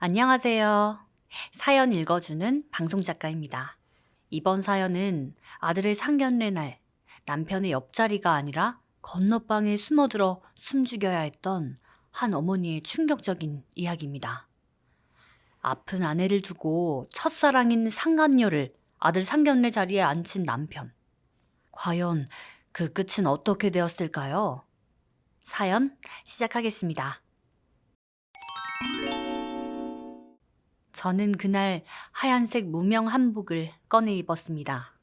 안녕하세요. 사연 읽어주는 방송작가입니다. 이번 사연은 아들의 상견례 날 남편의 옆자리가 아니라 건너방에 숨어들어 숨죽여야 했던 한 어머니의 충격적인 이야기입니다. 아픈 아내를 두고 첫사랑인 상간녀를 아들 상견례 자리에 앉힌 남편. 과연 그 끝은 어떻게 되었을까요? 사연 시작하겠습니다. 저는 그날 하얀색 무명 한복을 꺼내 입었습니다.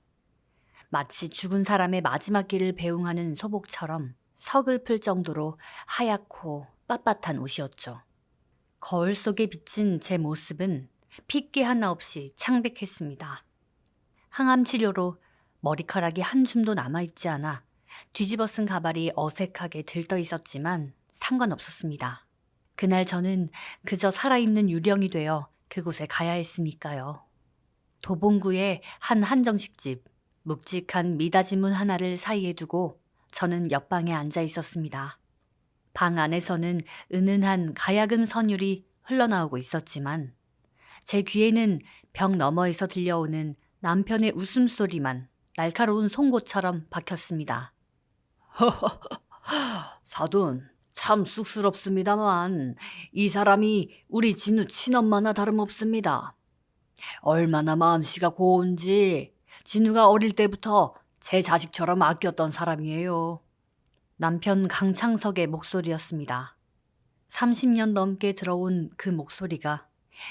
마치 죽은 사람의 마지막 길을 배웅하는 소복처럼 서글플 정도로 하얗고 빳빳한 옷이었죠. 거울 속에 비친 제 모습은 핏기 하나 없이 창백했습니다. 항암 치료로 머리카락이 한 줌도 남아있지 않아 뒤집어 쓴 가발이 어색하게 들떠 있었지만 상관없었습니다. 그날 저는 그저 살아있는 유령이 되어 그곳에 가야 했으니까요. 도봉구의 한 한정식집, 묵직한 미닫이 문 하나를 사이에 두고 저는 옆방에 앉아 있었습니다. 방 안에서는 은은한 가야금 선율이 흘러나오고 있었지만 제 귀에는 벽 너머에서 들려오는 남편의 웃음소리만 날카로운 송곳처럼 박혔습니다. 사돈, 참 쑥스럽습니다만 이 사람이 우리 진우 친엄마나 다름없습니다. 얼마나 마음씨가 고운지 진우가 어릴 때부터 제 자식처럼 아꼈던 사람이에요. 남편 강창석의 목소리였습니다. 30년 넘게 들어온 그 목소리가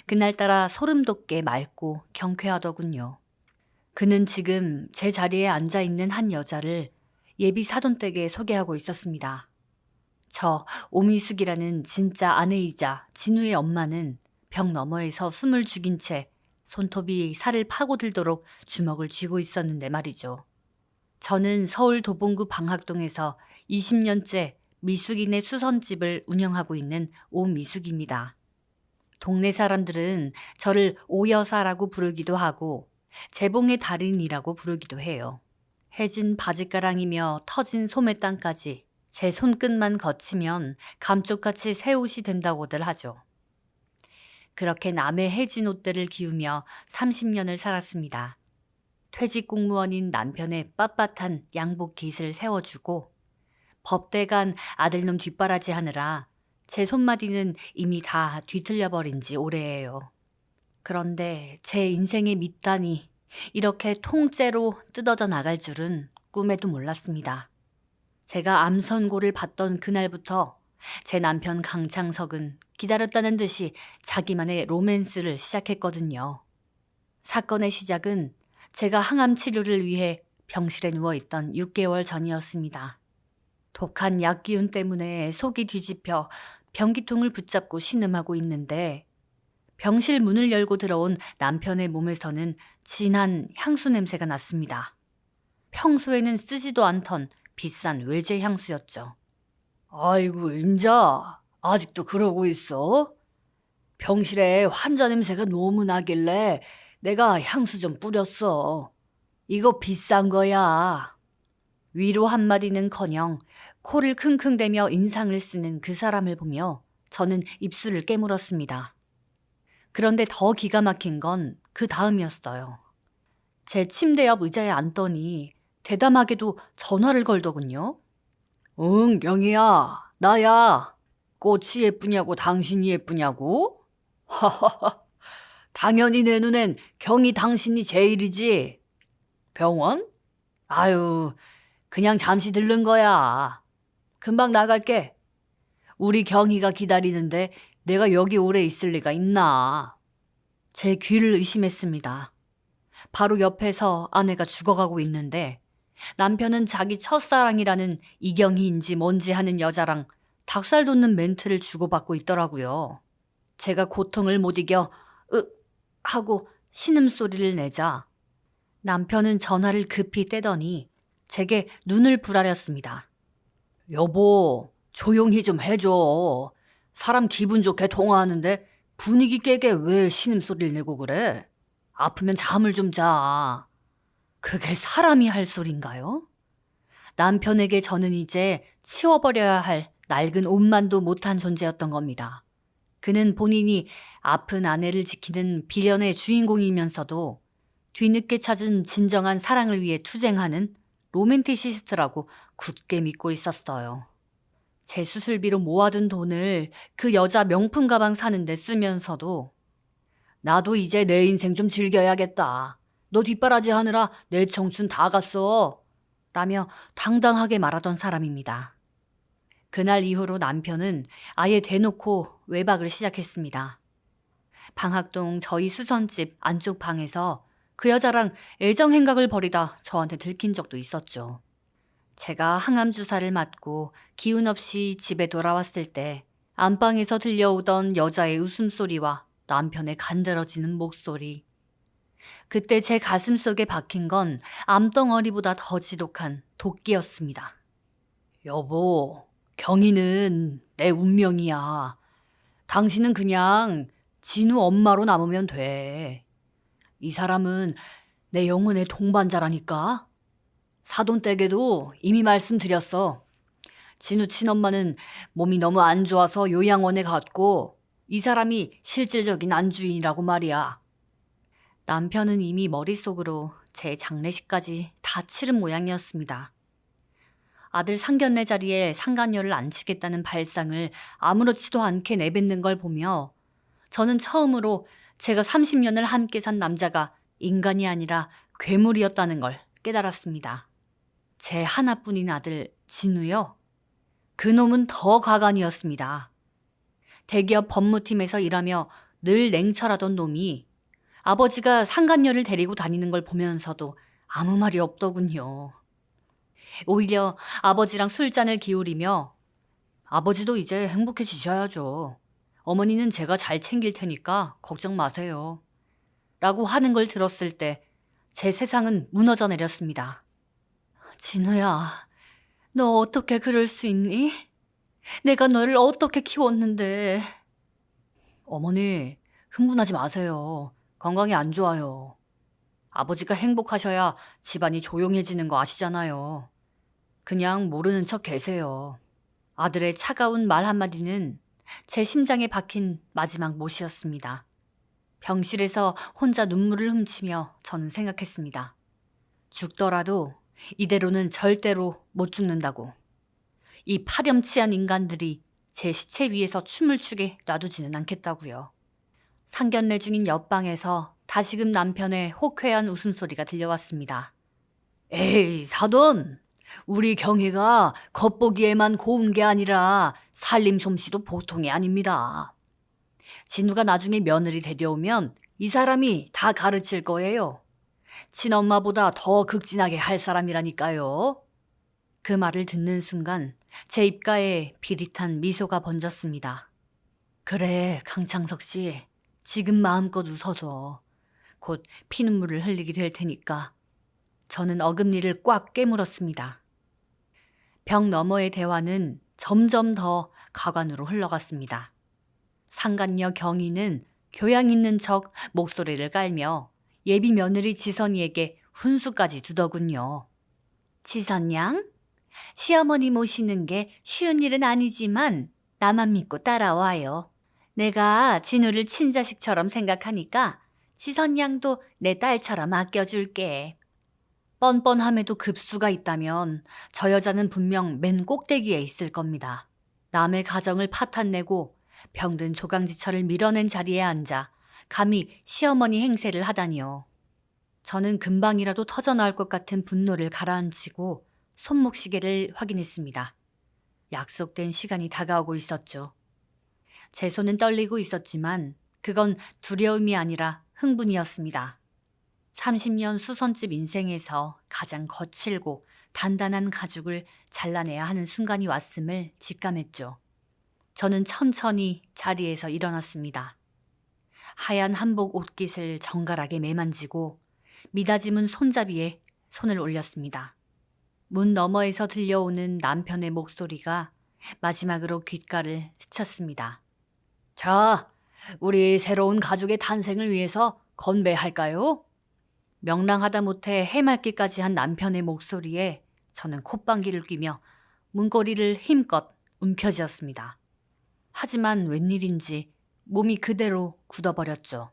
그날따라 소름 돋게 맑고 경쾌하더군요. 그는 지금 제 자리에 앉아있는 한 여자를 예비 사돈댁에 소개하고 있었습니다. 저 오미숙이라는 진짜 아내이자 진우의 엄마는 벽 너머에서 숨을 죽인 채 손톱이 살을 파고들도록 주먹을 쥐고 있었는데 말이죠. 저는 서울 도봉구 방학동에서 20년째 미숙이네 수선집을 운영하고 있는 오미숙입니다. 동네 사람들은 저를 오여사라고 부르기도 하고 재봉의 달인이라고 부르기도 해요. 해진 바짓가랑이며 터진 소매땅까지 제 손끝만 거치면 감쪽같이 새 옷이 된다고들 하죠. 그렇게 남의 해진 옷들을 기우며 30년을 살았습니다. 퇴직 공무원인 남편의 빳빳한 양복 깃을 세워주고 법대간 아들놈 뒷바라지 하느라 제 손마디는 이미 다 뒤틀려버린 지 오래예요. 그런데 제 인생의 밑단이 이렇게 통째로 뜯어져 나갈 줄은 꿈에도 몰랐습니다. 제가 암 선고를 받던 그날부터 제 남편 강창석은 기다렸다는 듯이 자기만의 로맨스를 시작했거든요. 사건의 시작은 제가 항암 치료를 위해 병실에 누워있던 6개월 전이었습니다. 독한 약 기운 때문에 속이 뒤집혀 변기통을 붙잡고 신음하고 있는데 병실 문을 열고 들어온 남편의 몸에서는 진한 향수 냄새가 났습니다. 평소에는 쓰지도 않던 비싼 외제 향수였죠. 아이고, 임자, 아직도 그러고 있어? 병실에 환자 냄새가 너무 나길래 내가 향수 좀 뿌렸어. 이거 비싼 거야. 위로 한마디는커녕 코를 킁킁대며 인상을 쓰는 그 사람을 보며 저는 입술을 깨물었습니다. 그런데 더 기가 막힌 건 그 다음이었어요. 제 침대 옆 의자에 앉더니 대담하게도 전화를 걸더군요. 응, 경희야, 나야. 꽃이 예쁘냐고 당신이 예쁘냐고? 하하하, 당연히 내 눈엔 경희 당신이 제일이지. 병원? 아유, 그냥 잠시 들른 거야. 금방 나갈게. 우리 경희가 기다리는데 내가 여기 오래 있을 리가 있나. 제 귀를 의심했습니다. 바로 옆에서 아내가 죽어가고 있는데 남편은 자기 첫사랑이라는 이경희인지 뭔지 하는 여자랑 닭살 돋는 멘트를 주고받고 있더라고요. 제가 고통을 못 이겨 하고 신음소리를 내자 남편은 전화를 급히 떼더니 제게 눈을 부라렸습니다. 여보, 조용히 좀 해줘. 사람 기분 좋게 통화하는데 분위기 깨게 왜 신음소리를 내고 그래? 아프면 잠을 좀 자. 그게 사람이 할 소린가요? 남편에게 저는 이제 치워버려야 할 낡은 옷만도 못한 존재였던 겁니다. 그는 본인이 아픈 아내를 지키는 비련의 주인공이면서도 뒤늦게 찾은 진정한 사랑을 위해 투쟁하는 로맨티시스트라고 굳게 믿고 있었어요. 제 수술비로 모아둔 돈을 그 여자 명품 가방 사는데 쓰면서도 나도 이제 내 인생 좀 즐겨야겠다. 너 뒷바라지 하느라 내 청춘 다 갔어. 라며 당당하게 말하던 사람입니다. 그날 이후로 남편은 아예 대놓고 외박을 시작했습니다. 방학동 저희 수선집 안쪽 방에서 그 여자랑 애정 행각을 벌이다 저한테 들킨 적도 있었죠. 제가 항암 주사를 맞고 기운 없이 집에 돌아왔을 때 안방에서 들려오던 여자의 웃음소리와 남편의 간드러지는 목소리. 그때 제 가슴 속에 박힌 건 암덩어리보다 더 지독한 도끼였습니다. 여보, 경희는 내 운명이야. 당신은 그냥 진우 엄마로 남으면 돼. 이 사람은 내 영혼의 동반자라니까. 사돈댁에도 이미 말씀드렸어. 진우 친엄마는 몸이 너무 안 좋아서 요양원에 갔고 이 사람이 실질적인 안주인이라고 말이야. 남편은 이미 머릿속으로 제 장례식까지 다 치른 모양이었습니다. 아들 상견례 자리에 상간녀를 앉히겠다는 발상을 아무렇지도 않게 내뱉는 걸 보며 저는 처음으로 제가 30년을 함께 산 남자가 인간이 아니라 괴물이었다는 걸 깨달았습니다. 제 하나뿐인 아들 진우요. 그놈은 더 가관이었습니다. 대기업 법무팀에서 일하며 늘 냉철하던 놈이 아버지가 상간녀를 데리고 다니는 걸 보면서도 아무 말이 없더군요. 오히려 아버지랑 술잔을 기울이며 아버지도 이제 행복해지셔야죠. 어머니는 제가 잘 챙길 테니까 걱정 마세요. 라고 하는 걸 들었을 때 제 세상은 무너져 내렸습니다. 진우야, 너 어떻게 그럴 수 있니? 내가 너를 어떻게 키웠는데. 어머니, 흥분하지 마세요. 건강이 안 좋아요. 아버지가 행복하셔야 집안이 조용해지는 거 아시잖아요. 그냥 모르는 척 계세요. 아들의 차가운 말 한마디는 제 심장에 박힌 마지막 못이었습니다. 병실에서 혼자 눈물을 훔치며 저는 생각했습니다. 죽더라도 이대로는 절대로 못 죽는다고. 이 파렴치한 인간들이 제 시체 위에서 춤을 추게 놔두지는 않겠다고요. 상견례 중인 옆방에서 다시금 남편의 호쾌한 웃음소리가 들려왔습니다. 에이, 사돈! 우리 경희가 겉보기에만 고운 게 아니라 살림 솜씨도 보통이 아닙니다. 진우가 나중에 며느리 데려오면 이 사람이 다 가르칠 거예요. 친엄마보다 더 극진하게 할 사람이라니까요. 그 말을 듣는 순간 제 입가에 비릿한 미소가 번졌습니다. 그래, 강창석 씨. 지금 마음껏 웃어줘. 곧 피눈물을 흘리게 될 테니까. 저는 어금니를 꽉 깨물었습니다. 벽 너머의 대화는 점점 더 가관으로 흘러갔습니다. 상간녀 경희는 교양 있는 척 목소리를 깔며 예비 며느리 지선이에게 훈수까지 두더군요. 지선양, 시어머니 모시는 게 쉬운 일은 아니지만 나만 믿고 따라와요. 내가 진우를 친자식처럼 생각하니까 지선양도 내 딸처럼 아껴줄게. 뻔뻔함에도 급수가 있다면 저 여자는 분명 맨 꼭대기에 있을 겁니다. 남의 가정을 파탄내고 병든 조강지처를 밀어낸 자리에 앉아 감히 시어머니 행세를 하다니요. 저는 금방이라도 터져나올 것 같은 분노를 가라앉히고 손목시계를 확인했습니다. 약속된 시간이 다가오고 있었죠. 제 손은 떨리고 있었지만 그건 두려움이 아니라 흥분이었습니다. 30년 수선집 인생에서 가장 거칠고 단단한 가죽을 잘라내야 하는 순간이 왔음을 직감했죠. 저는 천천히 자리에서 일어났습니다. 하얀 한복 옷깃을 정갈하게 매만지고 미다짐은 손잡이에 손을 올렸습니다. 문 너머에서 들려오는 남편의 목소리가 마지막으로 귓가를 스쳤습니다. 자, 우리 새로운 가족의 탄생을 위해서 건배할까요? 명랑하다 못해 해맑기까지 한 남편의 목소리에 저는 콧방귀를 뀌며 문고리를 힘껏 움켜쥐었습니다. 하지만 웬일인지 몸이 그대로 굳어버렸죠.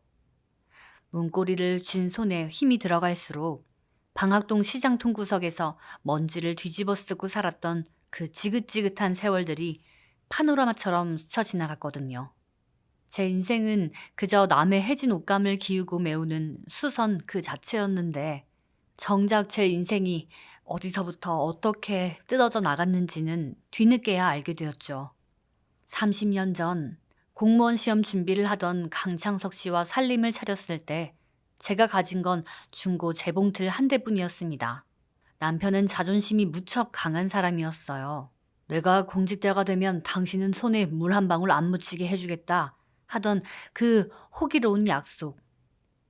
문고리를 쥔 손에 힘이 들어갈수록 방학동 시장통 구석에서 먼지를 뒤집어 쓰고 살았던 그 지긋지긋한 세월들이 파노라마처럼 스쳐 지나갔거든요. 제 인생은 그저 남의 해진 옷감을 기우고 메우는 수선 그 자체였는데 정작 제 인생이 어디서부터 어떻게 뜯어져 나갔는지는 뒤늦게야 알게 되었죠. 30년 전 공무원 시험 준비를 하던 강창석 씨와 살림을 차렸을 때 제가 가진 건 중고 재봉틀 한 대뿐이었습니다. 남편은 자존심이 무척 강한 사람이었어요. 내가 공직자가 되면 당신은 손에 물 한 방울 안 묻히게 해주겠다 하던 그 호기로운 약속.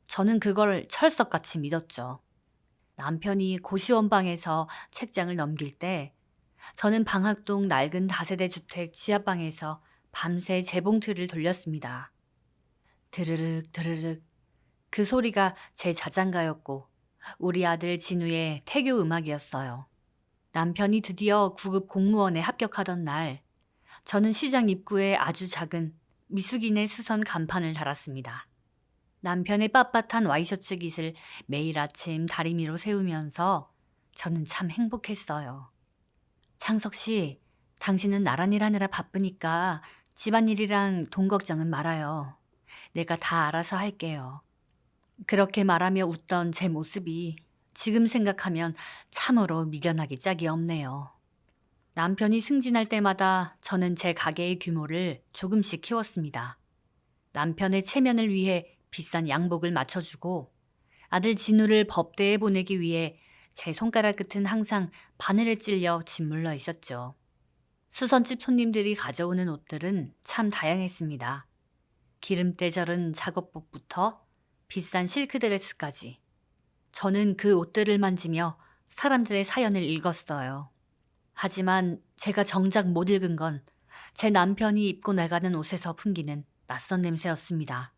저는 그걸 철석같이 믿었죠. 남편이 고시원방에서 책장을 넘길 때 저는 방학동 낡은 다세대 주택 지하방에서 밤새 재봉틀을 돌렸습니다. 드르륵 드르륵 그 소리가 제 자장가였고 우리 아들 진우의 태교 음악이었어요. 남편이 드디어 9급 공무원에 합격하던 날 저는 시장 입구에 아주 작은 미숙인의 수선 간판을 달았습니다. 남편의 빳빳한 와이셔츠 깃을 매일 아침 다리미로 세우면서 저는 참 행복했어요. 창석 씨, 당신은 나란일 하느라 바쁘니까 집안일이랑 돈 걱정은 말아요. 내가 다 알아서 할게요. 그렇게 말하며 웃던 제 모습이 지금 생각하면 참으로 미련하기 짝이 없네요. 남편이 승진할 때마다 저는 제 가게의 규모를 조금씩 키웠습니다. 남편의 체면을 위해 비싼 양복을 맞춰주고 아들 진우를 법대에 보내기 위해 제 손가락 끝은 항상 바늘에 찔려 짓물러 있었죠. 수선집 손님들이 가져오는 옷들은 참 다양했습니다. 기름때 절은 작업복부터 비싼 실크드레스까지. 저는 그 옷들을 만지며 사람들의 사연을 읽었어요. 하지만 제가 정작 못 읽은 건 제 남편이 입고 나가는 옷에서 풍기는 낯선 냄새였습니다.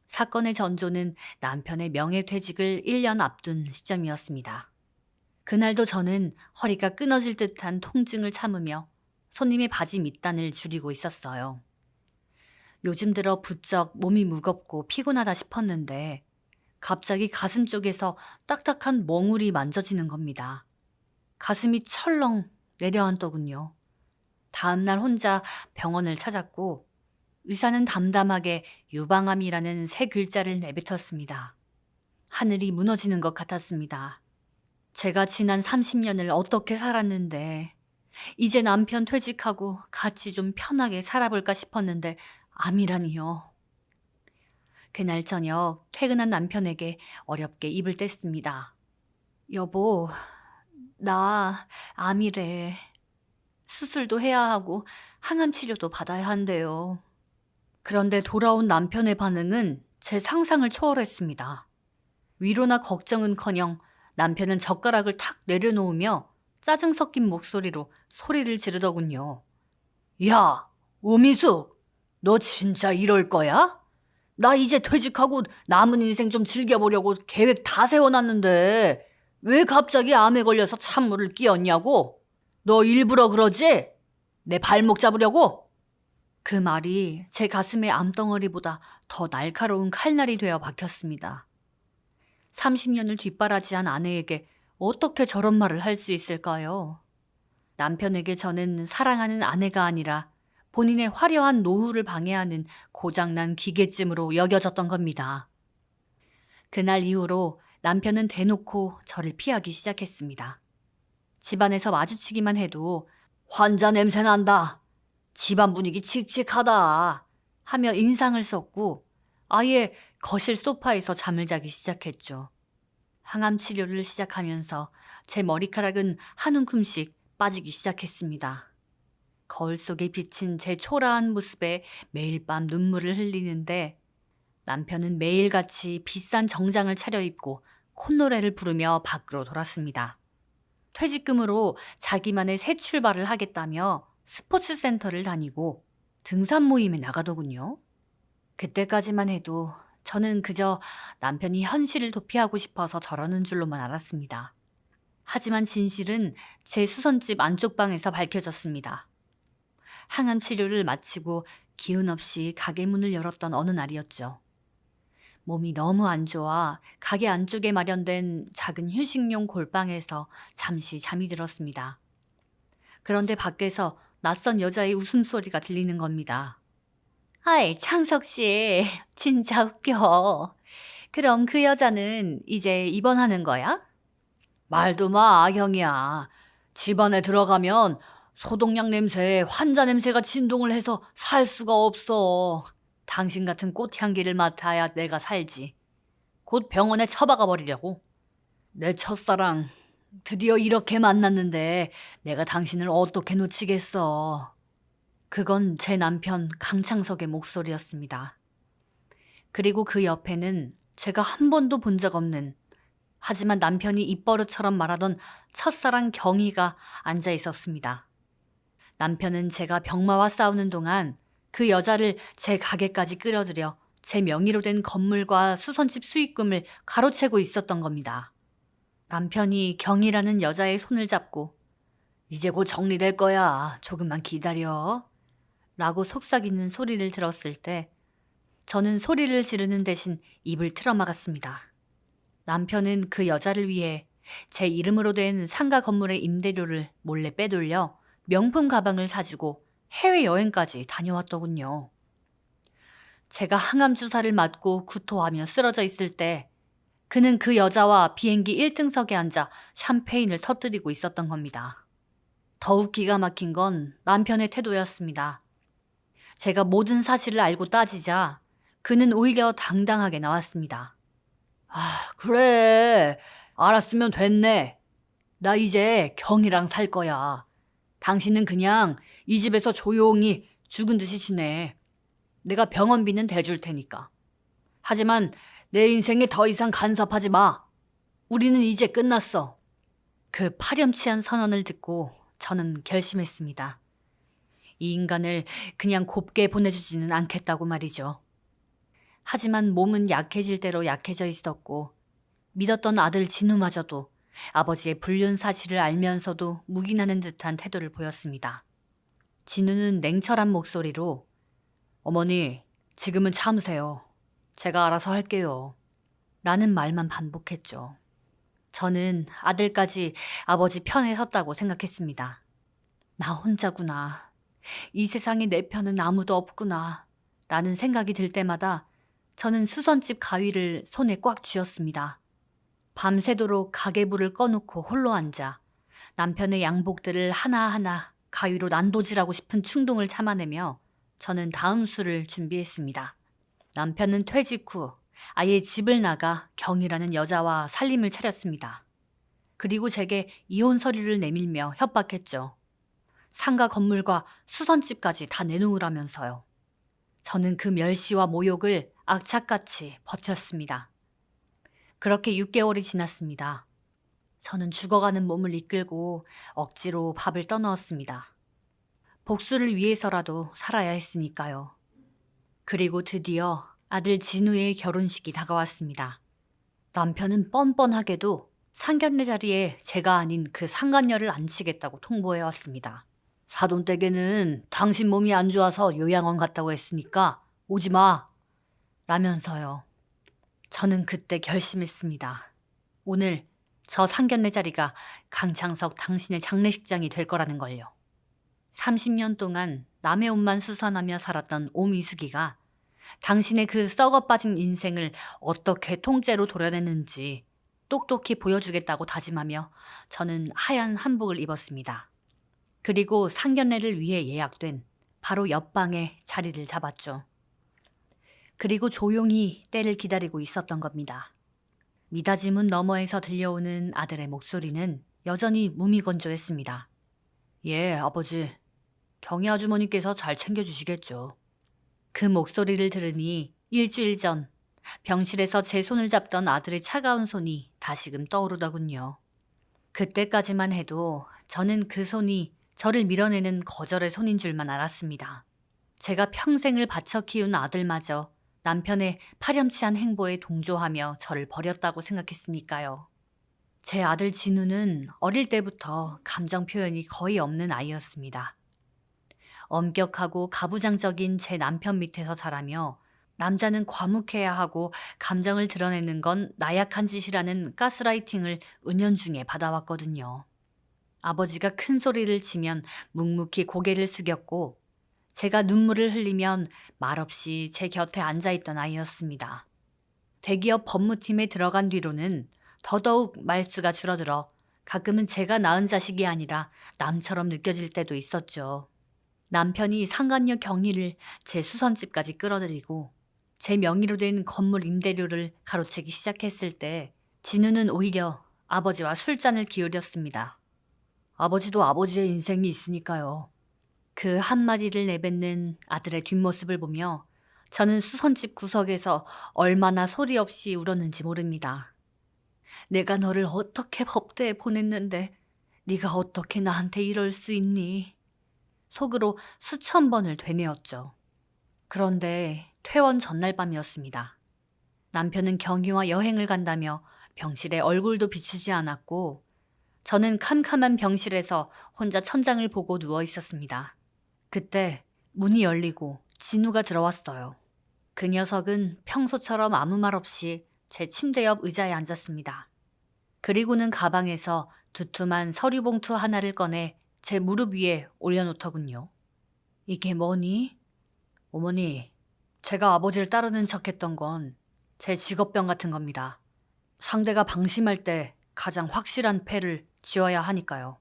사건의 전조는 남편의 명예퇴직을 1년 앞둔 시점이었습니다. 그날도 저는 허리가 끊어질 듯한 통증을 참으며 손님의 바지 밑단을 줄이고 있었어요. 요즘 들어 부쩍 몸이 무겁고 피곤하다 싶었는데 갑자기 가슴 쪽에서 딱딱한 멍울이 만져지는 겁니다. 가슴이 철렁 내려앉더군요. 다음날 혼자 병원을 찾았고 의사는 담담하게 유방암이라는 세 글자를 내뱉었습니다. 하늘이 무너지는 것 같았습니다. 제가 지난 30년을 어떻게 살았는데 이제 남편 퇴직하고 같이 좀 편하게 살아볼까 싶었는데 암이라니요. 그날 저녁 퇴근한 남편에게 어렵게 입을 뗐습니다. 여보, 나 암이래. 수술도 해야 하고 항암 치료도 받아야 한대요. 그런데 돌아온 남편의 반응은 제 상상을 초월했습니다. 위로나 걱정은커녕 남편은 젓가락을 탁 내려놓으며 짜증 섞인 목소리로 소리를 지르더군요. 야, 오미숙, 너 진짜 이럴 거야? 나 이제 퇴직하고 남은 인생 좀 즐겨보려고 계획 다 세워놨는데 왜 갑자기 암에 걸려서 찬물을 끼얹냐고? 너 일부러 그러지? 내 발목 잡으려고? 그 말이 제 가슴의 암덩어리보다 더 날카로운 칼날이 되어 박혔습니다. 30년을 뒷바라지한 아내에게 어떻게 저런 말을 할 수 있을까요? 남편에게 저는 사랑하는 아내가 아니라 본인의 화려한 노후를 방해하는 고장난 기계쯤으로 여겨졌던 겁니다. 그날 이후로 남편은 대놓고 저를 피하기 시작했습니다. 집안에서 마주치기만 해도 환자 냄새 난다. 집안 분위기 칙칙하다. 하며 인상을 썼고 아예 거실 소파에서 잠을 자기 시작했죠. 항암 치료를 시작하면서 제 머리카락은 한 움큼씩 빠지기 시작했습니다. 거울 속에 비친 제 초라한 모습에 매일 밤 눈물을 흘리는데 남편은 매일같이 비싼 정장을 차려입고 콧노래를 부르며 밖으로 돌았습니다. 퇴직금으로 자기만의 새 출발을 하겠다며 스포츠 센터를 다니고 등산 모임에 나가더군요. 그때까지만 해도 저는 그저 남편이 현실을 도피하고 싶어서 저러는 줄로만 알았습니다. 하지만 진실은 제 수선집 안쪽 방에서 밝혀졌습니다. 항암 치료를 마치고 기운 없이 가게 문을 열었던 어느 날이었죠. 몸이 너무 안 좋아 가게 안쪽에 마련된 작은 휴식용 골방에서 잠시 잠이 들었습니다. 그런데 밖에서 낯선 여자의 웃음소리가 들리는 겁니다. 아이, 창석 씨, 진짜 웃겨. 그럼 그 여자는 이제 입원하는 거야? 말도 마, 형이야. 집안에 들어가면 소독약 냄새에 환자 냄새가 진동을 해서 살 수가 없어. 당신 같은 꽃향기를 맡아야 내가 살지. 곧 병원에 처박아 버리려고. 내 첫사랑, 드디어 이렇게 만났는데 내가 당신을 어떻게 놓치겠어. 그건 제 남편 강창석의 목소리였습니다. 그리고 그 옆에는 제가 한 번도 본 적 없는, 하지만 남편이 입버릇처럼 말하던 첫사랑 경희가 앉아 있었습니다. 남편은 제가 병마와 싸우는 동안 그 여자를 제 가게까지 끌어들여 제 명의로 된 건물과 수선집 수익금을 가로채고 있었던 겁니다. 남편이 경희라는 여자의 손을 잡고 이제 곧 정리될 거야. 조금만 기다려. 라고 속삭이는 소리를 들었을 때 저는 소리를 지르는 대신 입을 틀어막았습니다. 남편은 그 여자를 위해 제 이름으로 된 상가 건물의 임대료를 몰래 빼돌려 명품 가방을 사주고 해외여행까지 다녀왔더군요. 제가 항암 주사를 맞고 구토하며 쓰러져 있을 때 그는 그 여자와 비행기 1등석에 앉아 샴페인을 터뜨리고 있었던 겁니다. 더욱 기가 막힌 건 남편의 태도였습니다. 제가 모든 사실을 알고 따지자 그는 오히려 당당하게 나왔습니다. 아, 그래. 알았으면 됐네. 나 이제 경이랑 살 거야. 당신은 그냥 이 집에서 조용히 죽은 듯이 지내. 내가 병원비는 대줄 테니까. 하지만 내 인생에 더 이상 간섭하지 마. 우리는 이제 끝났어. 그 파렴치한 선언을 듣고 저는 결심했습니다. 이 인간을 그냥 곱게 보내주지는 않겠다고 말이죠. 하지만 몸은 약해질 대로 약해져 있었고 믿었던 아들 진우마저도 아버지의 불륜 사실을 알면서도 묵인하는 듯한 태도를 보였습니다. 진우는 냉철한 목소리로 어머니, 지금은 참으세요. 제가 알아서 할게요. 라는 말만 반복했죠. 저는 아들까지 아버지 편에 섰다고 생각했습니다. 나 혼자구나. 이 세상에 내 편은 아무도 없구나. 라는 생각이 들 때마다 저는 수선집 가위를 손에 꽉 쥐었습니다. 밤새도록 가계부를 꺼놓고 홀로 앉아 남편의 양복들을 하나하나 가위로 난도질하고 싶은 충동을 참아내며 저는 다음 수를 준비했습니다. 남편은 퇴직 후 아예 집을 나가 경이라는 여자와 살림을 차렸습니다. 그리고 제게 이혼 서류를 내밀며 협박했죠. 상가 건물과 수선집까지 다 내놓으라면서요. 저는 그 멸시와 모욕을 악착같이 버텼습니다. 그렇게 6개월이 지났습니다. 저는 죽어가는 몸을 이끌고 억지로 밥을 떠넣었습니다. 복수를 위해서라도 살아야 했으니까요. 그리고 드디어 아들 진우의 결혼식이 다가왔습니다. 남편은 뻔뻔하게도 상견례 자리에 제가 아닌 그 상간녀를 앉히겠다고 통보해왔습니다. 사돈댁에는 당신 몸이 안 좋아서 요양원 갔다고 했으니까 오지 마. 라면서요. 저는 그때 결심했습니다. 오늘 저 상견례 자리가 강창석 당신의 장례식장이 될 거라는 걸요. 30년 동안 남의 옷만 수선하며 살았던 오미숙이가 당신의 그 썩어 빠진 인생을 어떻게 통째로 도려냈는지 똑똑히 보여주겠다고 다짐하며 저는 하얀 한복을 입었습니다. 그리고 상견례를 위해 예약된 바로 옆방에 자리를 잡았죠. 그리고 조용히 때를 기다리고 있었던 겁니다. 미닫이 문 너머에서 들려오는 아들의 목소리는 여전히 무미건조했습니다. 예, 아버지. 경희 아주머니께서 잘 챙겨주시겠죠. 그 목소리를 들으니 일주일 전 병실에서 제 손을 잡던 아들의 차가운 손이 다시금 떠오르더군요. 그때까지만 해도 저는 그 손이 저를 밀어내는 거절의 손인 줄만 알았습니다. 제가 평생을 바쳐 키운 아들마저 남편의 파렴치한 행보에 동조하며 저를 버렸다고 생각했으니까요. 제 아들 진우는 어릴 때부터 감정 표현이 거의 없는 아이였습니다. 엄격하고 가부장적인 제 남편 밑에서 자라며 남자는 과묵해야 하고 감정을 드러내는 건 나약한 짓이라는 가스라이팅을 은연중에 받아왔거든요. 아버지가 큰 소리를 치면 묵묵히 고개를 숙였고 제가 눈물을 흘리면 말없이 제 곁에 앉아있던 아이였습니다. 대기업 법무팀에 들어간 뒤로는 더더욱 말수가 줄어들어 가끔은 제가 낳은 자식이 아니라 남처럼 느껴질 때도 있었죠. 남편이 상간녀 경리를 제 수선집까지 끌어들이고 제 명의로 된 건물 임대료를 가로채기 시작했을 때 진우는 오히려 아버지와 술잔을 기울였습니다. 아버지도 아버지의 인생이 있으니까요. 그 한마디를 내뱉는 아들의 뒷모습을 보며 저는 수선집 구석에서 얼마나 소리 없이 울었는지 모릅니다. 내가 너를 어떻게 법대에 보냈는데 네가 어떻게 나한테 이럴 수 있니? 속으로 수천 번을 되뇌었죠. 그런데 퇴원 전날 밤이었습니다. 남편은 경희와 여행을 간다며 병실에 얼굴도 비추지 않았고 저는 캄캄한 병실에서 혼자 천장을 보고 누워 있었습니다. 그때 문이 열리고 진우가 들어왔어요. 그 녀석은 평소처럼 아무 말 없이 제 침대 옆 의자에 앉았습니다. 그리고는 가방에서 두툼한 서류 봉투 하나를 꺼내 제 무릎 위에 올려놓더군요. 이게 뭐니? 어머니, 제가 아버지를 따르는 척했던 건 제 직업병 같은 겁니다. 상대가 방심할 때 가장 확실한 패를 쥐어야 하니까요.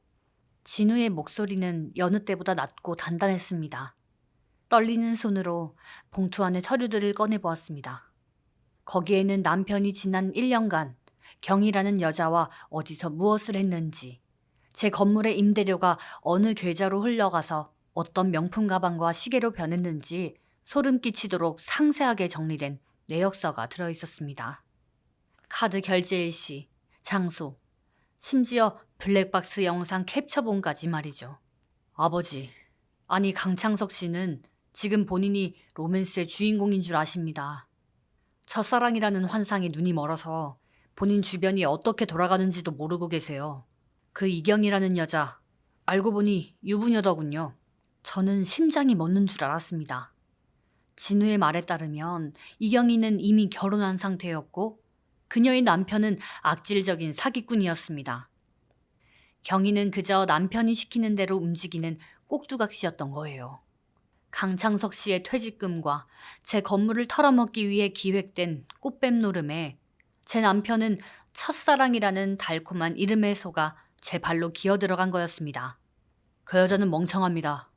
진우의 목소리는 여느 때보다 낮고 단단했습니다. 떨리는 손으로 봉투 안의 서류들을 꺼내보았습니다. 거기에는 남편이 지난 1년간 경이라는 여자와 어디서 무엇을 했는지, 제 건물의 임대료가 어느 계좌로 흘러가서 어떤 명품 가방과 시계로 변했는지 소름 끼치도록 상세하게 정리된 내역서가 들어있었습니다. 카드 결제 일시, 장소, 심지어 블랙박스 영상 캡처본까지 말이죠. 아버지, 아니 강창석 씨는 지금 본인이 로맨스의 주인공인 줄 아십니다. 첫사랑이라는 환상에 눈이 멀어서 본인 주변이 어떻게 돌아가는지도 모르고 계세요. 그 이경이라는 여자, 알고 보니 유부녀더군요. 저는 심장이 멎는 줄 알았습니다. 진우의 말에 따르면 이경이는 이미 결혼한 상태였고 그녀의 남편은 악질적인 사기꾼이었습니다. 경이는 그저 남편이 시키는 대로 움직이는 꼭두각시였던 거예요. 강창석 씨의 퇴직금과 제 건물을 털어먹기 위해 기획된 꽃뱀 노름에 제 남편은 첫사랑이라는 달콤한 이름에 속아 제 발로 기어들어간 거였습니다. 그 여자는 멍청합니다.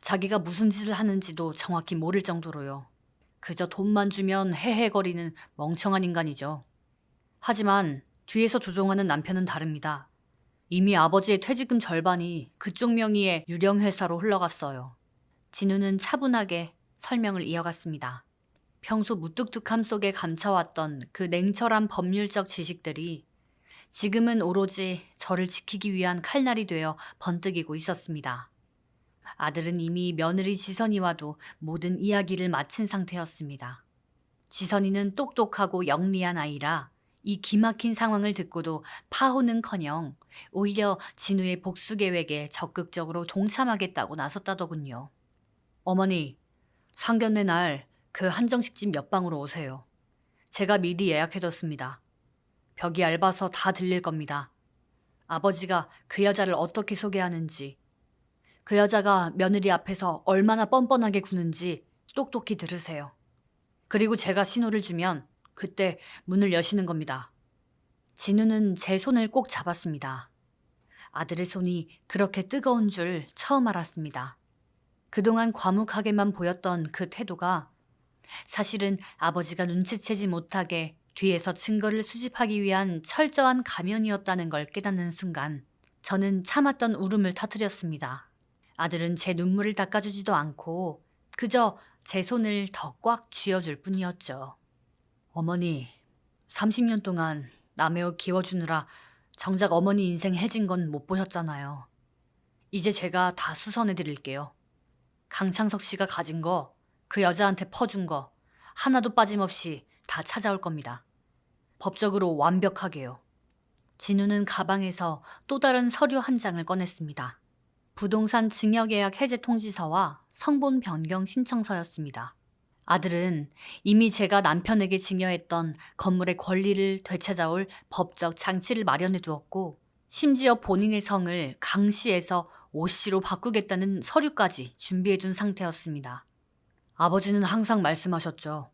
자기가 무슨 짓을 하는지도 정확히 모를 정도로요. 그저 돈만 주면 헤헤거리는 멍청한 인간이죠. 하지만 뒤에서 조종하는 남편은 다릅니다. 이미 아버지의 퇴직금 절반이 그쪽 명의의 유령 회사로 흘러갔어요. 진우는 차분하게 설명을 이어갔습니다. 평소 무뚝뚝함 속에 감춰왔던 그 냉철한 법률적 지식들이 지금은 오로지 저를 지키기 위한 칼날이 되어 번뜩이고 있었습니다. 아들은 이미 며느리 지선이와도 모든 이야기를 마친 상태였습니다. 지선이는 똑똑하고 영리한 아이라 이 기막힌 상황을 듣고도 파혼은커녕 오히려 진우의 복수 계획에 적극적으로 동참하겠다고 나섰다더군요. 어머니, 상견례 날 그 한정식집 옆방으로 오세요. 제가 미리 예약해뒀습니다. 벽이 얇아서 다 들릴 겁니다. 아버지가 그 여자를 어떻게 소개하는지, 그 여자가 며느리 앞에서 얼마나 뻔뻔하게 구는지 똑똑히 들으세요. 그리고 제가 신호를 주면 그때 문을 여시는 겁니다. 진우는 제 손을 꼭 잡았습니다. 아들의 손이 그렇게 뜨거운 줄 처음 알았습니다. 그동안 과묵하게만 보였던 그 태도가 사실은 아버지가 눈치채지 못하게 뒤에서 증거를 수집하기 위한 철저한 가면이었다는 걸 깨닫는 순간 저는 참았던 울음을 터뜨렸습니다. 아들은 제 눈물을 닦아주지도 않고 그저 제 손을 더 꽉 쥐어줄 뿐이었죠. 어머니, 30년 동안 남의 옷 기워주느라 정작 어머니 인생 해진 건 못 보셨잖아요. 이제 제가 다 수선해드릴게요. 강창석 씨가 가진 거, 그 여자한테 퍼준 거 하나도 빠짐없이 다 찾아올 겁니다. 법적으로 완벽하게요. 진우는 가방에서 또 다른 서류 한 장을 꺼냈습니다. 부동산 증여계약 해제 통지서와 성본 변경 신청서였습니다. 아들은 이미 제가 남편에게 증여했던 건물의 권리를 되찾아올 법적 장치를 마련해 두었고, 심지어 본인의 성을 강씨에서 오씨로 바꾸겠다는 서류까지 준비해 둔 상태였습니다. 아버지는 항상 말씀하셨죠.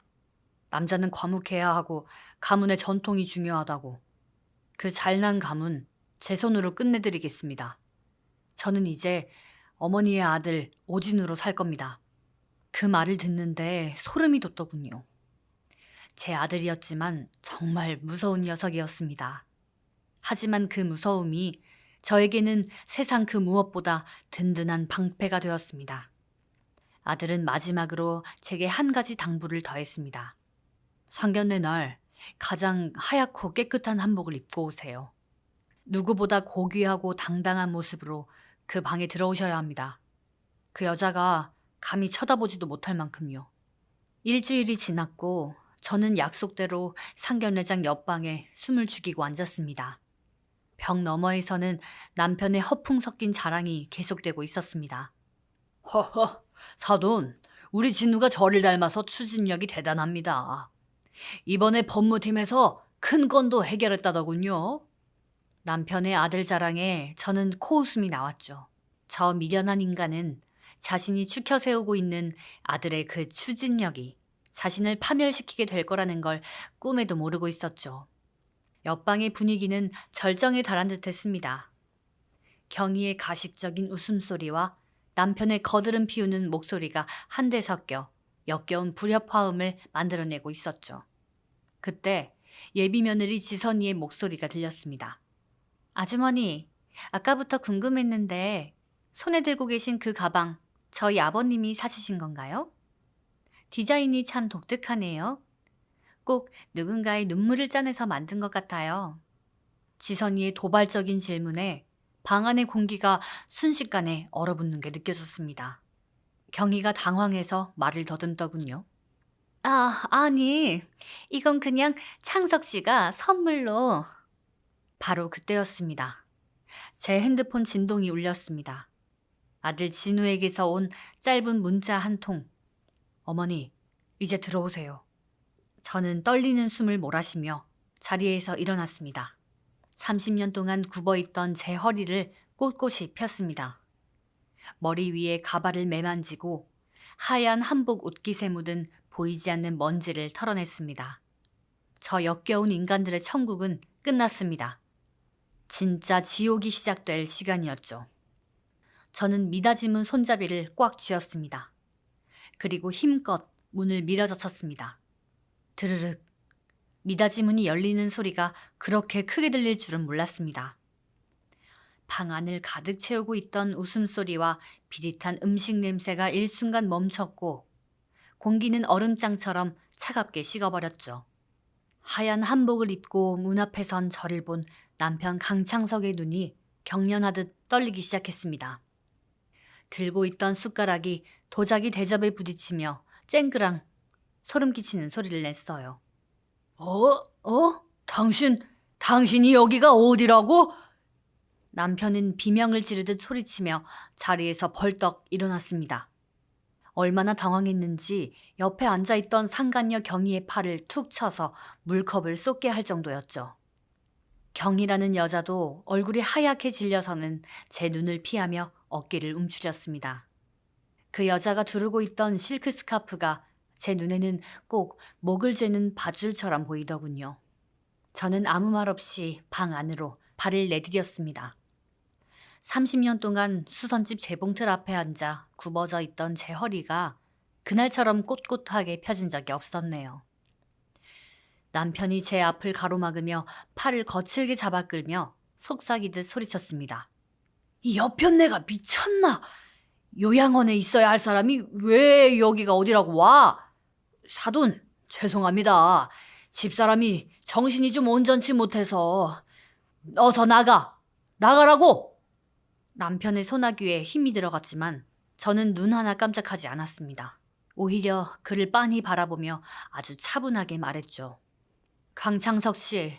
남자는 과묵해야 하고 가문의 전통이 중요하다고. 그 잘난 가문 제 손으로 끝내드리겠습니다. 저는 이제 어머니의 아들 오진우로 살 겁니다. 그 말을 듣는데 소름이 돋더군요. 제 아들이었지만 정말 무서운 녀석이었습니다. 하지만 그 무서움이 저에게는 세상 그 무엇보다 든든한 방패가 되었습니다. 아들은 마지막으로 제게 한 가지 당부를 더했습니다. 상견례 날 가장 하얗고 깨끗한 한복을 입고 오세요. 누구보다 고귀하고 당당한 모습으로 그 방에 들어오셔야 합니다. 그 여자가 감히 쳐다보지도 못할 만큼요. 일주일이 지났고 저는 약속대로 상견례장 옆방에 숨을 죽이고 앉았습니다. 벽 너머에서는 남편의 허풍 섞인 자랑이 계속되고 있었습니다. 허허, 사돈, 우리 진우가 저를 닮아서 추진력이 대단합니다. 이번에 법무팀에서 큰 건도 해결했다더군요. 남편의 아들 자랑에 저는 코웃음이 나왔죠. 저 미련한 인간은 자신이 추켜 세우고 있는 아들의 그 추진력이 자신을 파멸시키게 될 거라는 걸 꿈에도 모르고 있었죠. 옆방의 분위기는 절정에 달한 듯했습니다. 경희의 가식적인 웃음소리와 남편의 거드름 피우는 목소리가 한데 섞여 역겨운 불협화음을 만들어내고 있었죠. 그때 예비 며느리 지선이의 목소리가 들렸습니다. 아주머니, 아까부터 궁금했는데 손에 들고 계신 그 가방 저희 아버님이 사주신 건가요? 디자인이 참 독특하네요. 꼭 누군가의 눈물을 짜내서 만든 것 같아요. 지선이의 도발적인 질문에 방 안의 공기가 순식간에 얼어붙는 게 느껴졌습니다. 경희가 당황해서 말을 더듬더군요. 아니, 이건 그냥 창석 씨가 선물로. 바로 그때였습니다. 제 핸드폰 진동이 울렸습니다. 아들 진우에게서 온 짧은 문자 한 통. 어머니, 이제 들어오세요. 저는 떨리는 숨을 몰아쉬며 자리에서 일어났습니다. 30년 동안 굽어있던 제 허리를 꼿꼿이 폈습니다. 머리 위에 가발을 매만지고 하얀 한복 옷깃에 묻은 보이지 않는 먼지를 털어냈습니다. 저 역겨운 인간들의 천국은 끝났습니다. 진짜 지옥이 시작될 시간이었죠. 저는 미다짐은 손잡이를 꽉 쥐었습니다. 그리고 힘껏 문을 밀어젖혔습니다. 드르륵. 미닫이 문이 열리는 소리가 그렇게 크게 들릴 줄은 몰랐습니다. 방 안을 가득 채우고 있던 웃음소리와 비릿한 음식 냄새가 일순간 멈췄고 공기는 얼음장처럼 차갑게 식어버렸죠. 하얀 한복을 입고 문 앞에 선 저를 본 남편 강창석의 눈이 경련하듯 떨리기 시작했습니다. 들고 있던 숟가락이 도자기 대접에 부딪히며 쨍그랑 소름 끼치는 소리를 냈어요. 당신이 여기가 어디라고? 남편은 비명을 지르듯 소리치며 자리에서 벌떡 일어났습니다. 얼마나 당황했는지 옆에 앉아있던 상간녀 경희의 팔을 툭 쳐서 물컵을 쏟게 할 정도였죠. 경희라는 여자도 얼굴이 하얗게 질려서는 제 눈을 피하며 어깨를 움츠렸습니다. 그 여자가 두르고 있던 실크 스카프가 제 눈에는 꼭 목을 죄는 밧줄처럼 보이더군요. 저는 아무 말 없이 방 안으로 발을 내디뎠습니다. 30년 동안 수선집 재봉틀 앞에 앉아 굽어져 있던 제 허리가 그날처럼 꼿꼿하게 펴진 적이 없었네요. 남편이 제 앞을 가로막으며 팔을 거칠게 잡아 끌며 속삭이듯 소리쳤습니다. 이 여편네가 미쳤나? 요양원에 있어야 할 사람이 왜 여기가 어디라고 와? 사돈, 죄송합니다. 집사람이 정신이 좀 온전치 못해서. 어서 나가라고! 남편의 소나귀에 힘이 들어갔지만 저는 눈 하나 깜짝하지 않았습니다. 오히려 그를 빤히 바라보며 아주 차분하게 말했죠. 강창석 씨,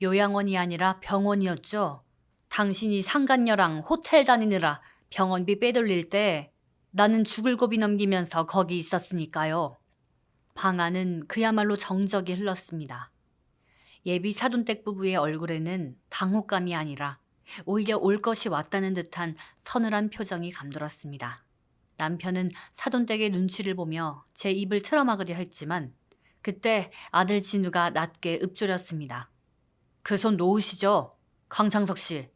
요양원이 아니라 병원이었죠? 당신이 상간녀랑 호텔 다니느라 병원비 빼돌릴 때 나는 죽을 고비 넘기면서 거기 있었으니까요. 방 안은 그야말로 정적이 흘렀습니다. 예비 사돈댁 부부의 얼굴에는 당혹감이 아니라 오히려 올 것이 왔다는 듯한 서늘한 표정이 감돌았습니다. 남편은 사돈댁의 눈치를 보며 제 입을 틀어막으려 했지만 그때 아들 진우가 낮게 읊조렸습니다. 그 손 놓으시죠, 강창석 씨.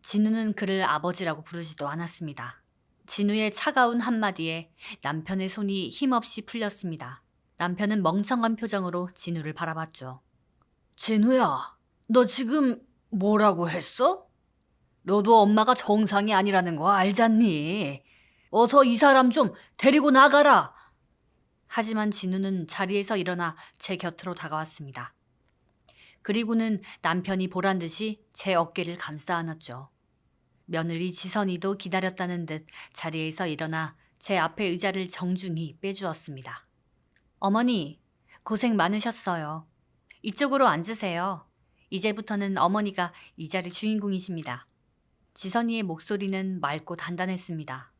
진우는 그를 아버지라고 부르지도 않았습니다. 진우의 차가운 한마디에 남편의 손이 힘없이 풀렸습니다. 남편은 멍청한 표정으로 진우를 바라봤죠. 진우야, 너 지금 뭐라고 했어? 너도 엄마가 정상이 아니라는 거 알잖니? 어서 이 사람 좀 데리고 나가라. 하지만 진우는 자리에서 일어나 제 곁으로 다가왔습니다. 그리고는 남편이 보란 듯이 제 어깨를 감싸 안았죠. 며느리 지선이도 기다렸다는 듯 자리에서 일어나 제 앞에 의자를 정중히 빼주었습니다. 어머니, 고생 많으셨어요. 이쪽으로 앉으세요. 이제부터는 어머니가 이 자리 주인공이십니다. 지선이의 목소리는 맑고 단단했습니다.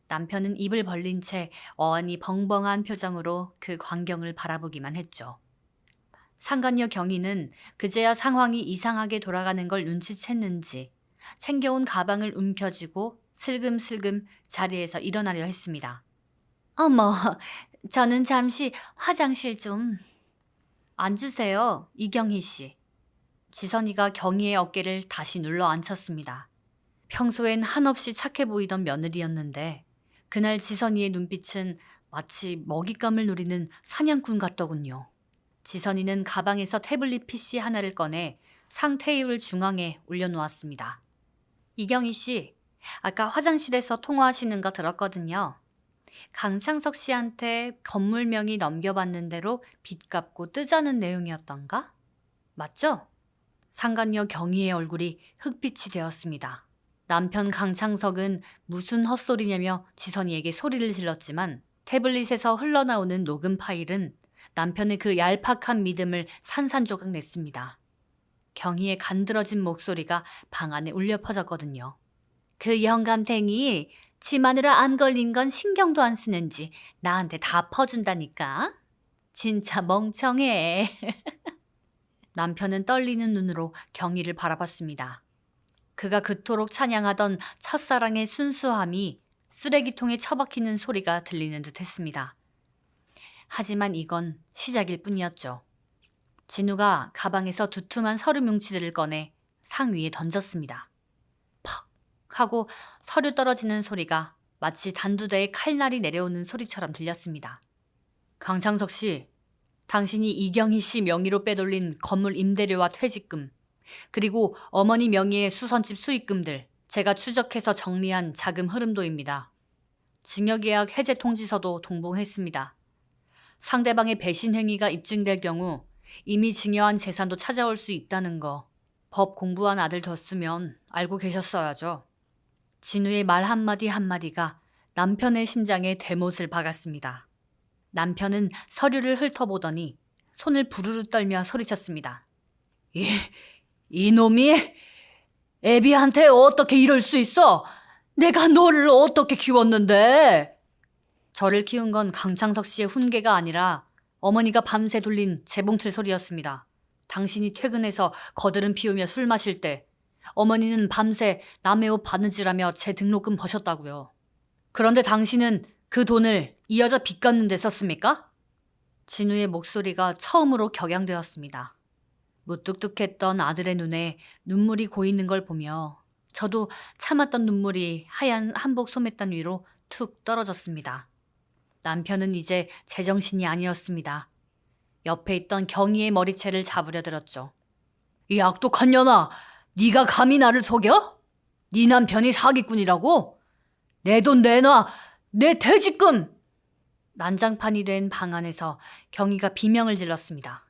남편은 입을 벌린 채 어안이 벙벙한 표정으로 그 광경을 바라보기만 했죠. 상간녀 경희는 그제야 상황이 이상하게 돌아가는 걸 눈치챘는지 챙겨온 가방을 움켜쥐고 슬금슬금 자리에서 일어나려 했습니다. 어머, 저는 잠시 화장실 좀... 앉으세요, 이경희 씨. 지선이가 경희의 어깨를 다시 눌러 앉혔습니다. 평소엔 한없이 착해 보이던 며느리였는데 그날 지선이의 눈빛은 마치 먹잇감을 노리는 사냥꾼 같더군요. 지선이는 가방에서 태블릿 PC 하나를 꺼내 상 테이블 중앙에 올려놓았습니다. 이경희 씨, 아까 화장실에서 통화하시는 거 들었거든요. 강창석 씨한테 건물명의 넘겨받는 대로 빚 갚고 뜨자는 내용이었던가? 맞죠? 상간녀 경희의 얼굴이 흑빛이 되었습니다. 남편 강창석은 무슨 헛소리냐며 지선이에게 소리를 질렀지만 태블릿에서 흘러나오는 녹음 파일은 남편의 그 얄팍한 믿음을 산산조각 냈습니다. 경희의 간드러진 목소리가 방 안에 울려 퍼졌거든요. 그 영감탱이 지 마누라 암 걸린 건 신경도 안 쓰는지 나한테 다 퍼준다니까. 진짜 멍청해. 남편은 떨리는 눈으로 경희를 바라봤습니다. 그가 그토록 찬양하던 첫사랑의 순수함이 쓰레기통에 처박히는 소리가 들리는 듯 했습니다. 하지만 이건 시작일 뿐이었죠. 진우가 가방에서 두툼한 서류 뭉치들을 꺼내 상 위에 던졌습니다. 퍽 하고 서류 떨어지는 소리가 마치 단두대에 칼날이 내려오는 소리처럼 들렸습니다. 강창석 씨, 당신이 이경희 씨 명의로 빼돌린 건물 임대료와 퇴직금, 그리고 어머니 명의의 수선집 수익금들 제가 추적해서 정리한 자금 흐름도입니다. 징역예약 해제 통지서도 동봉했습니다. 상대방의 배신 행위가 입증될 경우 이미 증여한 재산도 찾아올 수 있다는 거 법 공부한 아들 뒀으면 알고 계셨어야죠. 진우의 말 한마디 한마디가 남편의 심장에 대못을 박았습니다. 남편은 서류를 훑어보더니 손을 부르르 떨며 소리쳤습니다. 이놈이 애비한테 어떻게 이럴 수 있어? 내가 너를 어떻게 키웠는데? 저를 키운 건 강창석 씨의 훈계가 아니라 어머니가 밤새 돌린 재봉틀 소리였습니다. 당신이 퇴근해서 거드름 피우며 술 마실 때 어머니는 밤새 남의 옷 바느질하며 제 등록금 버셨다고요. 그런데 당신은 그 돈을 이 여자 빚 갚는 데 썼습니까? 진우의 목소리가 처음으로 격양되었습니다. 무뚝뚝했던 아들의 눈에 눈물이 고이는 걸 보며 저도 참았던 눈물이 하얀 한복 소매단 위로 툭 떨어졌습니다. 남편은 이제 제정신이 아니었습니다. 옆에 있던 경희의 머리채를 잡으려 들었죠. 이 악독한 년아, 네가 감히 나를 속여? 네 남편이 사기꾼이라고? 내 돈 내놔! 내 퇴직금! 난장판이 된 방 안에서 경희가 비명을 질렀습니다.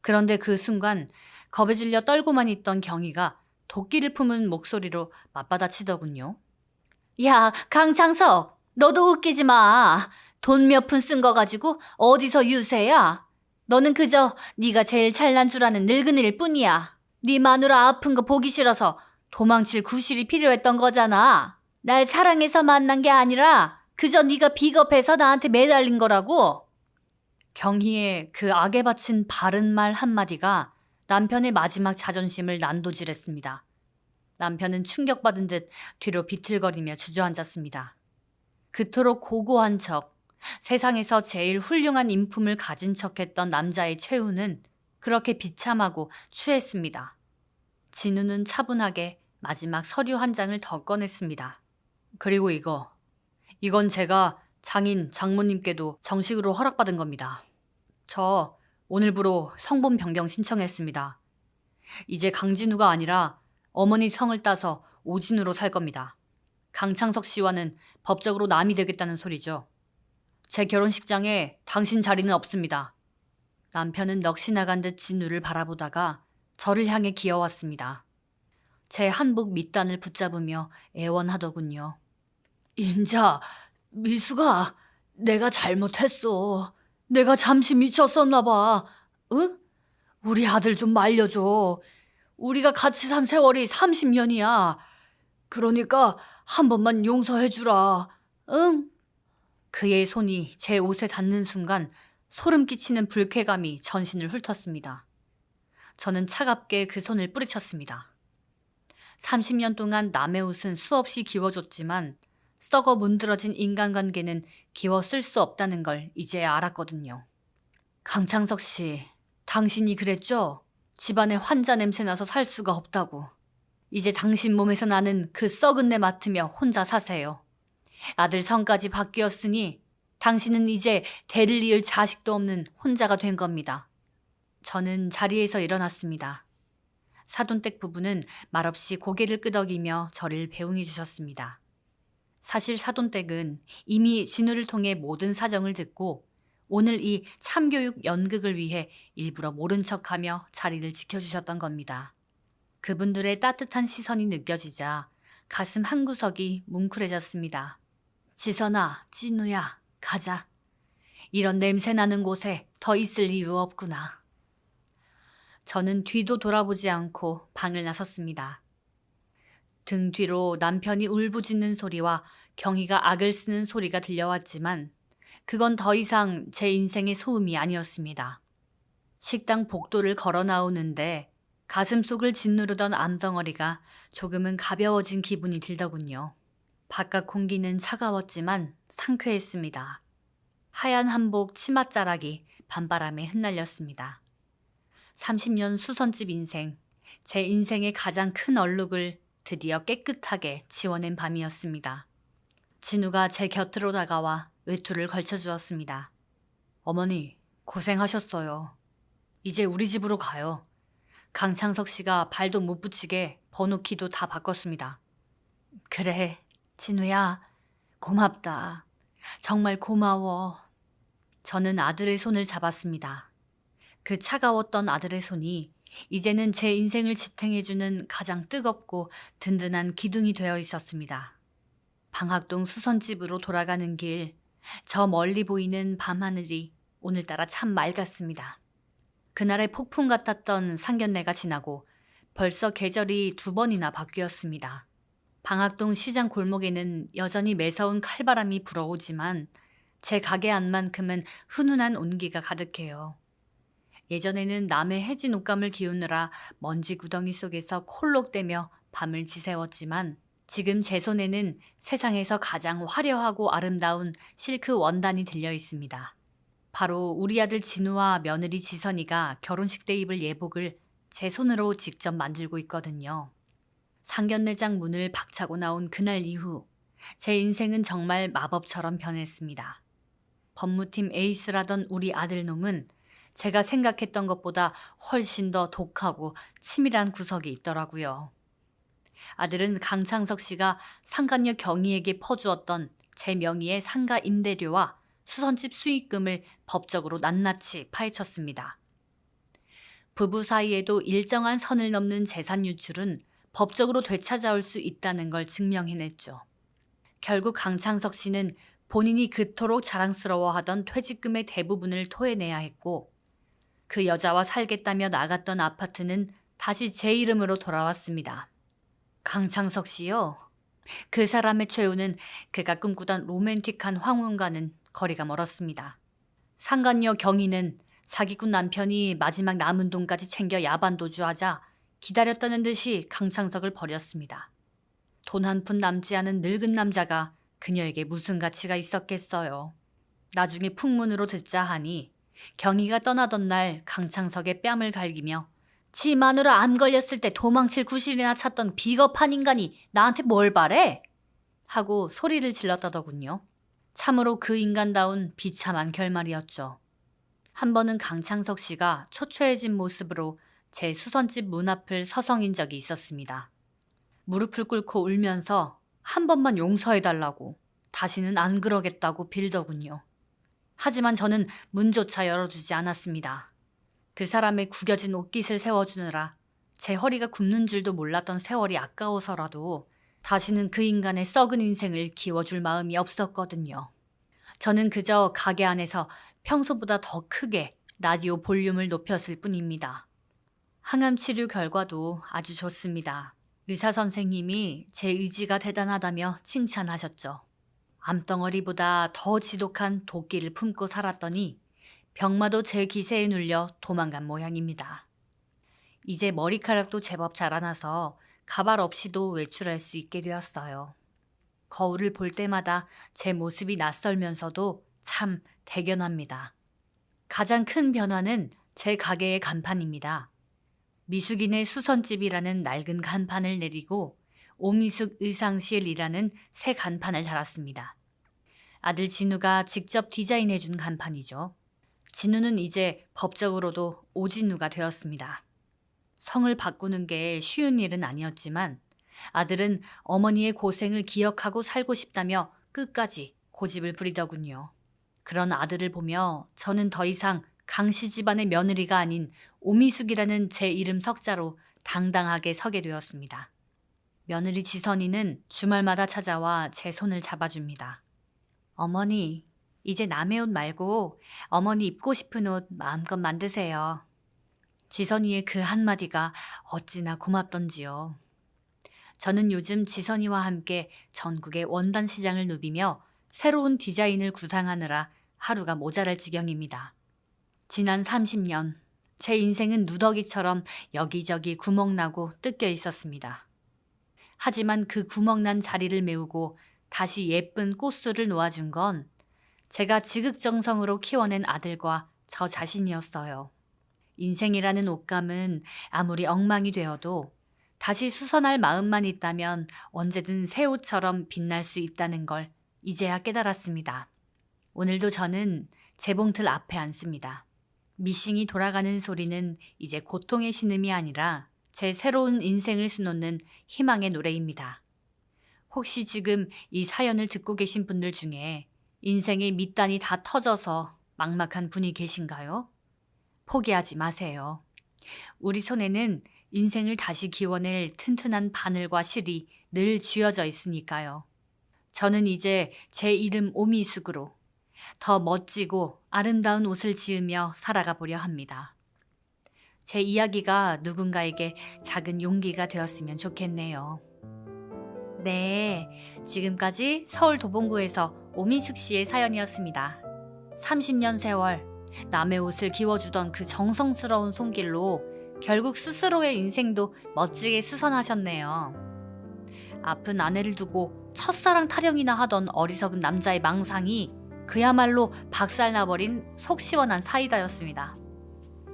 그런데 그 순간 겁에 질려 떨고만 있던 경희가 도끼를 품은 목소리로 맞받아치더군요. 야, 강창석, 너도 웃기지 마. 돈 몇 푼 쓴 거 가지고 어디서 유세야? 너는 그저 네가 제일 잘난 줄 아는 늙은이일 뿐이야. 네 마누라 아픈 거 보기 싫어서 도망칠 구실이 필요했던 거잖아. 날 사랑해서 만난 게 아니라 그저 네가 비겁해서 나한테 매달린 거라고. 경희의 그 악에 바친 바른 말 한마디가 남편의 마지막 자존심을 난도질했습니다. 남편은 충격받은 듯 뒤로 비틀거리며 주저앉았습니다. 그토록 고고한 척, 세상에서 제일 훌륭한 인품을 가진 척했던 남자의 최후는 그렇게 비참하고 추했습니다. 진우는 차분하게 마지막 서류 한 장을 더 꺼냈습니다. 그리고 이건 제가 장모님께도 정식으로 허락받은 겁니다. 저 오늘부로 성본 변경 신청했습니다. 이제 강진우가 아니라 어머니 성을 따서 오진우로 살 겁니다. 강창석 씨와는 법적으로 남이 되겠다는 소리죠. 제 결혼식장에 당신 자리는 없습니다. 남편은 넋이 나간 듯 진우를 바라보다가 저를 향해 기어왔습니다. 제 한복 밑단을 붙잡으며 애원하더군요. 임자, 미수가 내가 잘못했어. 내가 잠시 미쳤었나 봐. 응? 우리 아들 좀 말려줘. 우리가 같이 산 세월이 30년이야. 그러니까 한 번만 용서해주라. 응? 그의 손이 제 옷에 닿는 순간 소름 끼치는 불쾌감이 전신을 훑었습니다. 저는 차갑게 그 손을 뿌리쳤습니다. 30년 동안 남의 옷은 수없이 기워줬지만 썩어 문드러진 인간관계는 기워 쓸 수 없다는 걸 이제야 알았거든요. 강창석 씨, 당신이 그랬죠? 집안에 환자 냄새 나서 살 수가 없다고. 이제 당신 몸에서 나는 그 썩은 내 맡으며 혼자 사세요. 아들 성까지 바뀌었으니 당신은 이제 대를 이을 자식도 없는 혼자가 된 겁니다. 저는 자리에서 일어났습니다. 사돈댁 부부는 말없이 고개를 끄덕이며 저를 배웅해 주셨습니다. 사실 사돈댁은 이미 진우를 통해 모든 사정을 듣고 오늘 이 참교육 연극을 위해 일부러 모른 척하며 자리를 지켜주셨던 겁니다. 그분들의 따뜻한 시선이 느껴지자 가슴 한구석이 뭉클해졌습니다. 지선아, 진우야, 가자. 이런 냄새 나는 곳에 더 있을 이유 없구나. 저는 뒤도 돌아보지 않고 방을 나섰습니다. 등 뒤로 남편이 울부짖는 소리와 경희가 악을 쓰는 소리가 들려왔지만 그건 더 이상 제 인생의 소음이 아니었습니다. 식당 복도를 걸어 나오는데 가슴속을 짓누르던 암덩어리가 조금은 가벼워진 기분이 들더군요. 바깥 공기는 차가웠지만 상쾌했습니다. 하얀 한복 치맛자락이 밤바람에 흩날렸습니다. 30년 수선집 인생, 제 인생의 가장 큰 얼룩을 드디어 깨끗하게 지워낸 밤이었습니다. 진우가 제 곁으로 다가와 외투를 걸쳐주었습니다. 어머니, 고생하셨어요. 이제 우리 집으로 가요. 강창석 씨가 발도 못 붙이게 번호키도 다 바꿨습니다. 그래, 진우야, 고맙다. 정말 고마워. 저는 아들의 손을 잡았습니다. 그 차가웠던 아들의 손이 이제는 제 인생을 지탱해주는 가장 뜨겁고 든든한 기둥이 되어 있었습니다. 방학동 수선집으로 돌아가는 길, 저 멀리 보이는 밤하늘이 오늘따라 참 맑았습니다. 그날의 폭풍 같았던 상견례가 지나고 벌써 계절이 2번이나 바뀌었습니다. 방학동 시장 골목에는 여전히 매서운 칼바람이 불어오지만 제 가게 안만큼은 훈훈한 온기가 가득해요. 예전에는 남의 해진 옷감을 기우느라 먼지 구덩이 속에서 콜록대며 밤을 지새웠지만 지금 제 손에는 세상에서 가장 화려하고 아름다운 실크 원단이 들려 있습니다. 바로 우리 아들 진우와 며느리 지선이가 결혼식 때 입을 예복을 제 손으로 직접 만들고 있거든요. 상견례장 문을 박차고 나온 그날 이후 제 인생은 정말 마법처럼 변했습니다. 법무팀 에이스라던 우리 아들놈은 제가 생각했던 것보다 훨씬 더 독하고 치밀한 구석이 있더라고요. 아들은 강창석 씨가 상간녀 경희에게 퍼주었던 제 명의의 상가 임대료와 수선집 수익금을 법적으로 낱낱이 파헤쳤습니다. 부부 사이에도 일정한 선을 넘는 재산 유출은 법적으로 되찾아올 수 있다는 걸 증명해냈죠. 결국 강창석 씨는 본인이 그토록 자랑스러워하던 퇴직금의 대부분을 토해내야 했고 그 여자와 살겠다며 나갔던 아파트는 다시 제 이름으로 돌아왔습니다. 강창석 씨요. 그 사람의 최후는 그가 꿈꾸던 로맨틱한 황혼과는 거리가 멀었습니다. 상간녀 경희는 사기꾼 남편이 마지막 남은 돈까지 챙겨 야반도주하자 기다렸다는 듯이 강창석을 버렸습니다. 돈 한 푼 남지 않은 늙은 남자가 그녀에게 무슨 가치가 있었겠어요. 나중에 풍문으로 듣자 하니 경희가 떠나던 날 강창석의 뺨을 갈기며 지 마누라 암 걸렸을 때 도망칠 구실이나 찾던 비겁한 인간이 나한테 뭘 바래? 하고 소리를 질렀다더군요. 참으로 그 인간다운 비참한 결말이었죠. 한 번은 강창석 씨가 초췌해진 모습으로 제 수선집 문 앞을 서성인 적이 있었습니다. 무릎을 꿇고 울면서 한 번만 용서해달라고, 다시는 안 그러겠다고 빌더군요. 하지만 저는 문조차 열어주지 않았습니다. 그 사람의 구겨진 옷깃을 세워주느라 제 허리가 굽는 줄도 몰랐던 세월이 아까워서라도 다시는 그 인간의 썩은 인생을 기워줄 마음이 없었거든요. 저는 그저 가게 안에서 평소보다 더 크게 라디오 볼륨을 높였을 뿐입니다. 항암 치료 결과도 아주 좋습니다. 의사 선생님이 제 의지가 대단하다며 칭찬하셨죠. 암덩어리보다 더 지독한 도끼를 품고 살았더니 병마도 제 기세에 눌려 도망간 모양입니다. 이제 머리카락도 제법 자라나서 가발 없이도 외출할 수 있게 되었어요. 거울을 볼 때마다 제 모습이 낯설면서도 참 대견합니다. 가장 큰 변화는 제 가게의 간판입니다. 미숙인의 수선집이라는 낡은 간판을 내리고 오미숙 의상실이라는 새 간판을 달았습니다. 아들 진우가 직접 디자인해준 간판이죠. 진우는 이제 법적으로도 오진우가 되었습니다. 성을 바꾸는 게 쉬운 일은 아니었지만 아들은 어머니의 고생을 기억하고 살고 싶다며 끝까지 고집을 부리더군요. 그런 아들을 보며 저는 더 이상 강씨 집안의 며느리가 아닌 오미숙이라는 제 이름 석자로 당당하게 서게 되었습니다. 며느리 지선이는 주말마다 찾아와 제 손을 잡아줍니다. 어머니, 이제 남의 옷 말고 어머니 입고 싶은 옷 마음껏 만드세요. 지선이의 그 한마디가 어찌나 고맙던지요. 저는 요즘 지선이와 함께 전국의 원단 시장을 누비며 새로운 디자인을 구상하느라 하루가 모자랄 지경입니다. 지난 30년, 제 인생은 누더기처럼 여기저기 구멍나고 뜯겨 있었습니다. 하지만 그 구멍난 자리를 메우고 다시 예쁜 꽃술을 놓아준 건 제가 지극정성으로 키워낸 아들과 저 자신이었어요. 인생이라는 옷감은 아무리 엉망이 되어도 다시 수선할 마음만 있다면 언제든 새 옷처럼 빛날 수 있다는 걸 이제야 깨달았습니다. 오늘도 저는 재봉틀 앞에 앉습니다. 미싱이 돌아가는 소리는 이제 고통의 신음이 아니라 제 새로운 인생을 수놓는 희망의 노래입니다. 혹시 지금 이 사연을 듣고 계신 분들 중에 인생의 밑단이 다 터져서 막막한 분이 계신가요? 포기하지 마세요. 우리 손에는 인생을 다시 기워낼 튼튼한 바늘과 실이 늘 쥐어져 있으니까요. 저는 이제 제 이름 오미숙으로 더 멋지고 아름다운 옷을 지으며 살아가 보려 합니다. 제 이야기가 누군가에게 작은 용기가 되었으면 좋겠네요. 네, 지금까지 서울 도봉구에서 오미숙 씨의 사연이었습니다. 30년 세월, 남의 옷을 기워주던 그 정성스러운 손길로 결국 스스로의 인생도 멋지게 수선하셨네요. 아픈 아내를 두고 첫사랑 타령이나 하던 어리석은 남자의 망상이 그야말로 박살나버린 속 시원한 사이다였습니다.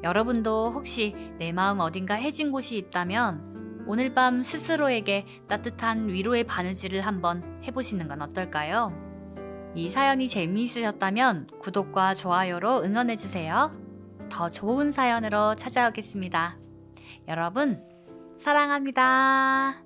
여러분도 혹시 내 마음 어딘가 해진 곳이 있다면 오늘 밤 스스로에게 따뜻한 위로의 바느질을 한번 해보시는 건 어떨까요? 이 사연이 재미있으셨다면 구독과 좋아요로 응원해주세요. 더 좋은 사연으로 찾아오겠습니다. 여러분, 사랑합니다.